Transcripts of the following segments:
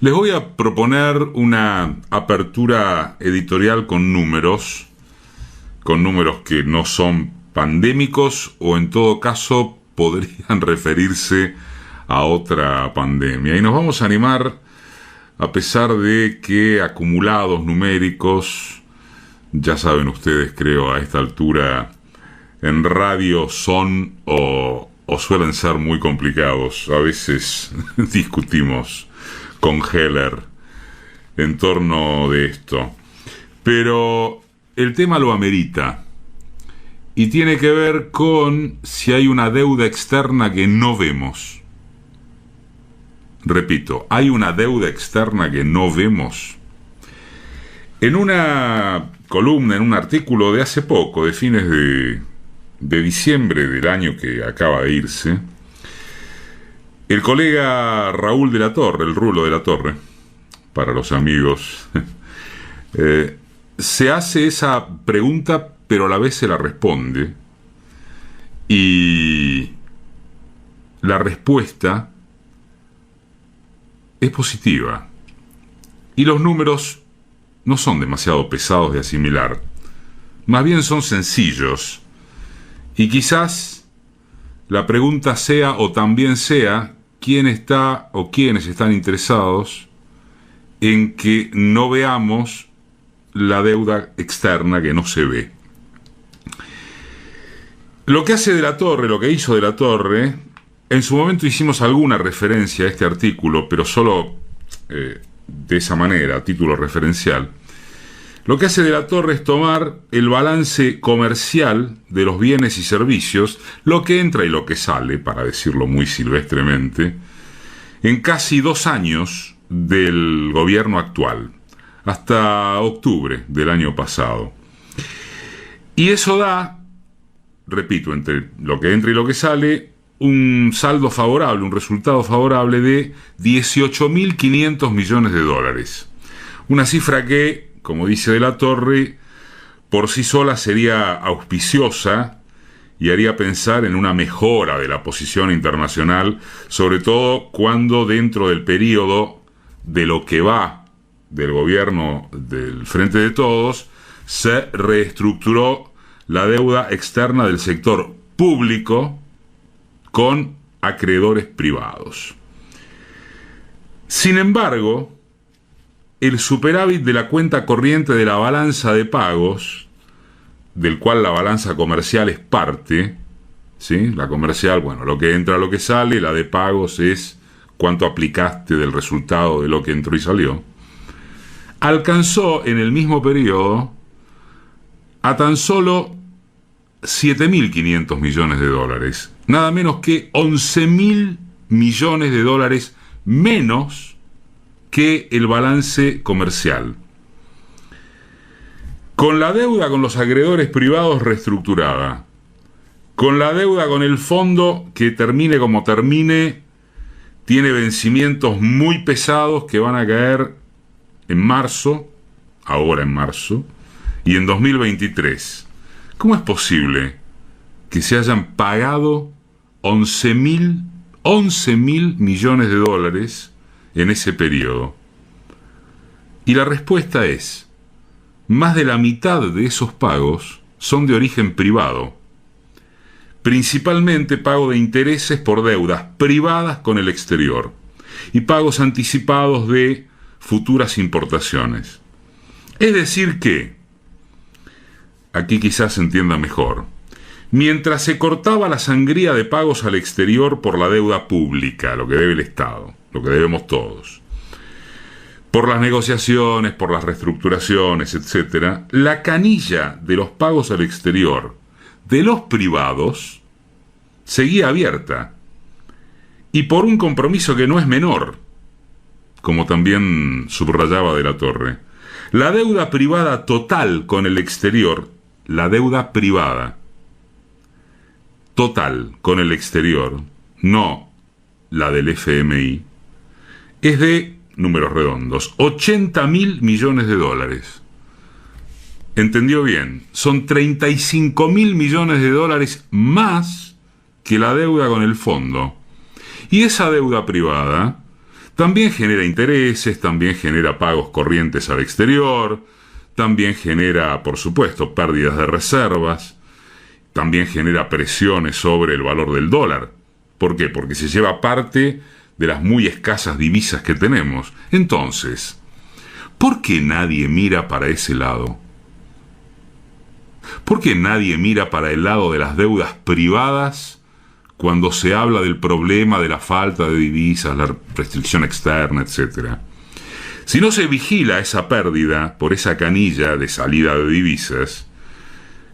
Les voy a proponer una apertura editorial con números que no son pandémicos o en todo caso podrían referirse a otra pandemia. Y nos vamos a animar a pesar de que acumulados numéricos, ya saben ustedes, creo, a esta altura en radio son o suelen ser muy complicados. A veces discutimos con Heller en torno de esto. Pero el tema lo amerita. Y tiene que ver con si hay una deuda externa que no vemos. Repito, ¿hay una deuda externa que no vemos? En una columna, en un artículo de hace poco, de fines de diciembre del año que acaba de irse, el colega Raúl de la Torre, el Rulo de la Torre, para los amigos, se hace esa pregunta, pero a la vez se la responde. Y la respuesta es positiva. Y los números no son demasiado pesados de asimilar. Más bien son sencillos. Y quizás la pregunta sea o también sea quién está o quiénes están interesados en que no veamos la deuda externa que no se ve. Lo que hace De la Torre, lo que hizo De la Torre, en su momento hicimos alguna referencia a este artículo, pero solo de esa manera, a título referencial. Lo que hace De la Torre es tomar el balance comercial de los bienes y servicios, lo que entra y lo que sale, para decirlo muy silvestremente, en casi 2 años del gobierno actual, hasta octubre del año pasado. Y eso da, repito, entre lo que entra y lo que sale, un saldo favorable, un resultado favorable de 18.500 millones de dólares. Una cifra que, como dice De la Torre, por sí sola sería auspiciosa y haría pensar en una mejora de la posición internacional, sobre todo cuando dentro del periodo de lo que va del gobierno del Frente de Todos se reestructuró la deuda externa del sector público con acreedores privados. Sin embargo, el superávit de la cuenta corriente de la balanza de pagos, del cual la balanza comercial es parte, ¿sí? La comercial, bueno, lo que entra, lo que sale, la de pagos es cuánto aplicaste del resultado de lo que entró y salió, alcanzó en el mismo periodo a tan solo 7.500 millones de dólares, nada menos que 11.000 millones de dólares menos que el balance comercial. Con la deuda con los acreedores privados reestructurada, con la deuda con el fondo que termine como termine, tiene vencimientos muy pesados que van a caer en marzo, ahora en marzo, y en 2023. ¿Cómo es posible que se hayan pagado 11.000 millones de dólares en ese periodo? Y la respuesta es: más de la mitad de esos pagos son de origen privado, principalmente pago de intereses por deudas privadas con el exterior y pagos anticipados de futuras importaciones. Es decir que, aquí quizás se entienda mejor, mientras se cortaba la sangría de pagos al exterior por la deuda pública, lo que debe el Estado, lo que debemos todos, por las negociaciones, por las reestructuraciones, etc., la canilla de los pagos al exterior de los privados seguía abierta, y por un compromiso que no es menor, como también subrayaba De la Torre. La deuda privada total con el exterior, la deuda privada total con el exterior, no la del FMI, es de, números redondos, 80.000 millones de dólares. ¿Entendió bien? Son 35.000 millones de dólares más que la deuda con el fondo. Y esa deuda privada también genera intereses, también genera pagos corrientes al exterior, también genera, por supuesto, pérdidas de reservas, también genera presiones sobre el valor del dólar. ¿Por qué? Porque se lleva parte de las muy escasas divisas que tenemos. Entonces, ¿por qué nadie mira para ese lado? ¿Por qué nadie mira para el lado de las deudas privadas cuando se habla del problema de la falta de divisas, la restricción externa, etcétera? Si no se vigila esa pérdida por esa canilla de salida de divisas,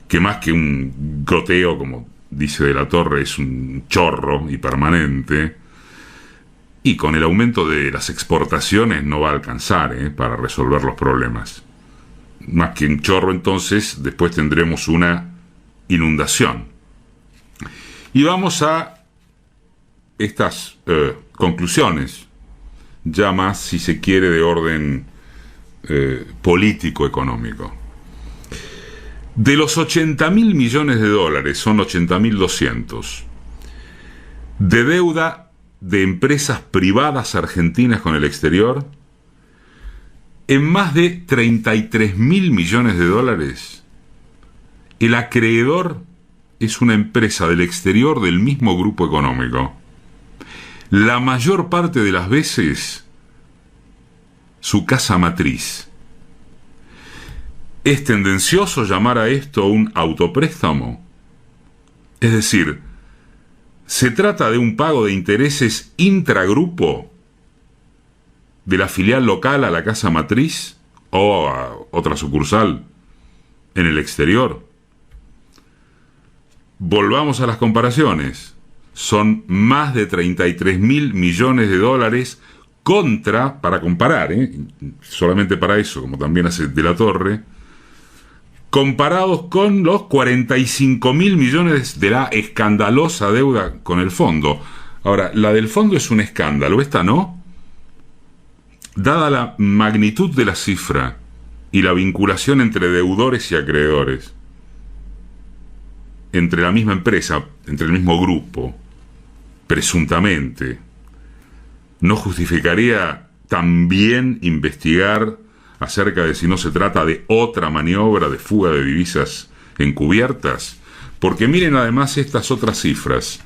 que más que un goteo, como dice De la Torre, es un chorro y permanente, y con el aumento de las exportaciones no va a alcanzar para resolver los problemas. Más que un chorro, entonces, después tendremos una inundación. Y vamos a estas conclusiones, ya más, si se quiere, de orden político-económico. De los 80.000 millones de dólares, son 80.200, de deuda de empresas privadas argentinas con el exterior, en más de 33.000 millones de dólares, el acreedor es una empresa del exterior del mismo grupo económico. La mayor parte de las veces, su casa matriz. ¿Es tendencioso llamar a esto un autopréstamo? Es decir, ¿se trata de un pago de intereses intragrupo de la filial local a la casa matriz o a otra sucursal en el exterior? Volvamos a las comparaciones. Son más de 33.000 millones de dólares para comparar, solamente para eso, como también hace De la Torre, comparados con los 45.000 millones de la escandalosa deuda con el fondo. Ahora, la del fondo es un escándalo, esta no. Dada la magnitud de la cifra y la vinculación entre deudores y acreedores, entre la misma empresa, entre el mismo grupo, presuntamente, ¿no justificaría también investigar acerca de si no se trata de otra maniobra de fuga de divisas encubiertas? Porque miren además estas otras cifras.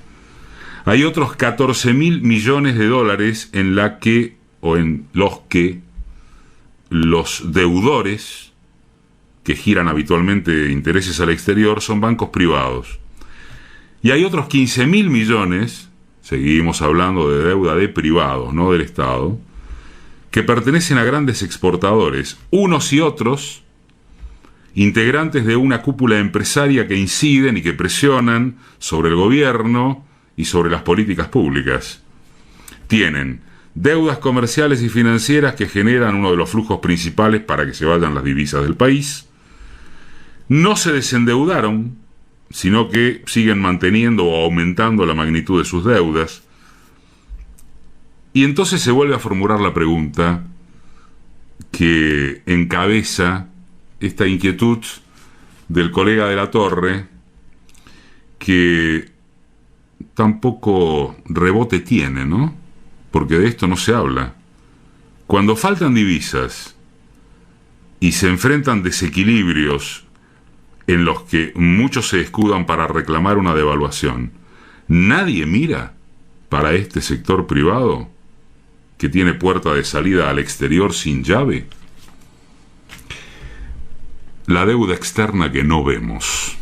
Hay otros 14.000 millones de dólares en los que los deudores que giran habitualmente intereses al exterior son bancos privados. Y hay otros 15.000 millones, seguimos hablando de deuda de privados, no del Estado, que pertenecen a grandes exportadores, unos y otros, integrantes de una cúpula empresaria que inciden y que presionan sobre el gobierno y sobre las políticas públicas. Tienen deudas comerciales y financieras que generan uno de los flujos principales para que se vayan las divisas del país. No se desendeudaron, sino que siguen manteniendo o aumentando la magnitud de sus deudas. Y entonces se vuelve a formular la pregunta que encabeza esta inquietud del colega De la Torre, que tampoco rebote tiene, ¿no? Porque de esto no se habla. Cuando faltan divisas y se enfrentan desequilibrios en los que muchos se escudan para reclamar una devaluación, nadie mira para este sector privado que tiene puerta de salida al exterior sin llave. La deuda externa que no vemos.